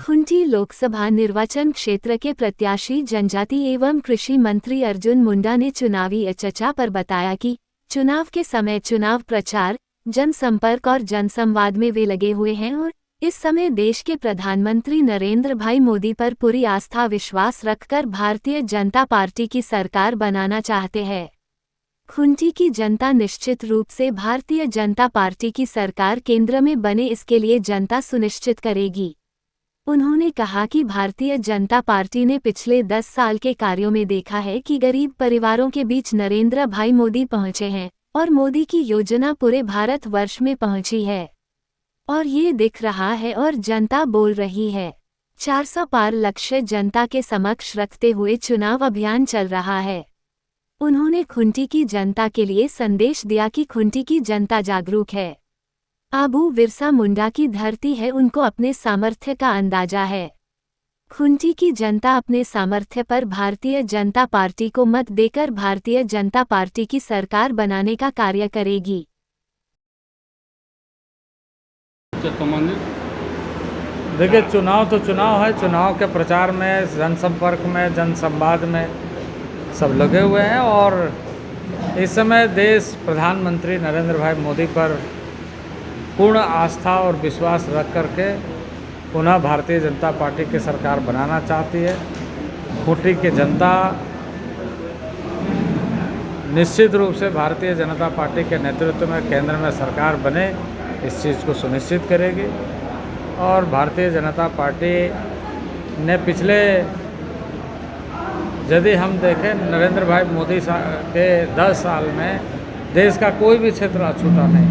खूंटी लोकसभा निर्वाचन क्षेत्र के प्रत्याशी जनजाति एवं कृषि मंत्री अर्जुन मुंडा ने चुनावी चर्चा पर बताया कि चुनाव के समय चुनाव प्रचार, जनसंपर्क और जनसंवाद में वे लगे हुए हैं और इस समय देश के प्रधानमंत्री नरेंद्र भाई मोदी पर पूरी आस्था विश्वास रखकर भारतीय जनता पार्टी की सरकार बनाना चाहते हैं। खूंटी की जनता निश्चित रूप से भारतीय जनता पार्टी की सरकार केंद्र में बने, इसके लिए जनता सुनिश्चित करेगी। उन्होंने कहा कि भारतीय जनता पार्टी ने पिछले 10 साल के कार्यों में देखा है कि गरीब परिवारों के बीच नरेंद्र भाई मोदी पहुंचे हैं और मोदी की योजना पूरे भारतवर्ष में पहुंची है और ये दिख रहा है और जनता बोल रही है। 400 पार लक्ष्य जनता के समक्ष रखते हुए चुनाव अभियान चल रहा है। उन्होंने खूंटी की जनता के लिए संदेश दिया कि खूंटी की जनता जागरूक है, आबू बिरसा मुंडा की धरती है, उनको अपने सामर्थ्य का अंदाजा है। खूंटी की जनता अपने सामर्थ्य पर भारतीय जनता पार्टी को मत देकर भारतीय जनता पार्टी की सरकार बनाने का कार्य करेगी। देखिए, चुनाव तो चुनाव है। चुनाव के प्रचार में, जनसंपर्क में, जनसंवाद में सब लगे हुए हैं और इस समय देश प्रधानमंत्री नरेंद्र भाई मोदी पर पूर्ण आस्था और विश्वास रख करके पुनः भारतीय जनता पार्टी की सरकार बनाना चाहती है। खूंटी की जनता निश्चित रूप से भारतीय जनता पार्टी के नेतृत्व में केंद्र में सरकार बने, इस चीज़ को सुनिश्चित करेगी। और भारतीय जनता पार्टी ने पिछले, यदि हम देखें, नरेंद्र भाई मोदी के 10 साल में देश का कोई भी क्षेत्र अछूता नहीं।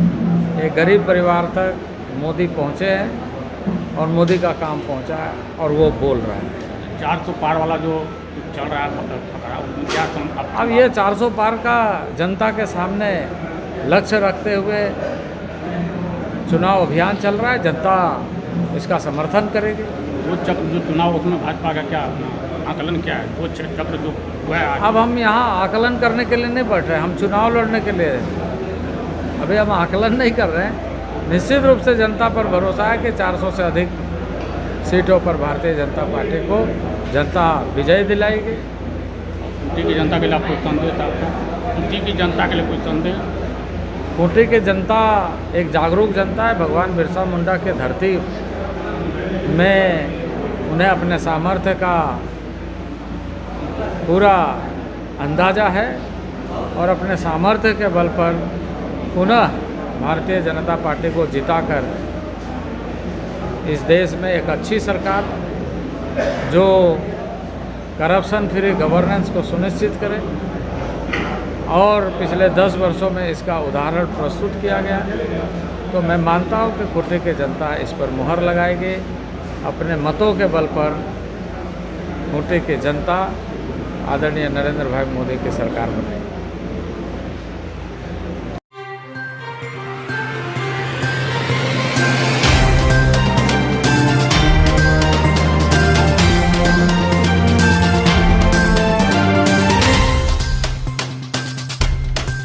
एक गरीब परिवार तक मोदी पहुँचे हैं और मोदी का काम पहुँचा है और वो बोल रहा है। 400 पार वाला जो चल रहा है क्या अब ये 400 पार का जनता के सामने लक्ष्य रखते हुए चुनाव अभियान चल रहा है। जनता इसका समर्थन करेगी। वो चक्र जो चुनाव उसमें भाजपा का क्या आकलन क्या है? वो चक्र जो हुआ है, अब हम यहाँ आकलन करने के लिए नहीं बैठ रहे, हम चुनाव लड़ने के लिए अभी हम आकलन नहीं कर रहे हैं। निश्चित रूप से जनता पर भरोसा है कि 400 से अधिक सीटों पर भारतीय जनता पार्टी को जनता विजय दिलाएगी। खूंटी की जनता के लिए आपको संदेश था? खूंटी की जनता के लिए कोई संदेश? खूंटी की जनता एक जागरूक जनता है। भगवान बिरसा मुंडा की धरती में उन्हें अपने सामर्थ्य का पूरा अंदाजा है और अपने सामर्थ्य के बल पर पुनः भारतीय जनता पार्टी को जिताकर इस देश में एक अच्छी सरकार जो करप्शन फ्री गवर्नेंस को सुनिश्चित करे, और पिछले 10 वर्षों में इसका उदाहरण प्रस्तुत किया गया है। तो मैं मानता हूँ कि खूंटी की जनता इस पर मुहर लगाएगी। अपने मतों के बल पर खूंटी की जनता आदरणीय नरेंद्र भाई मोदी की सरकार बनाएगी।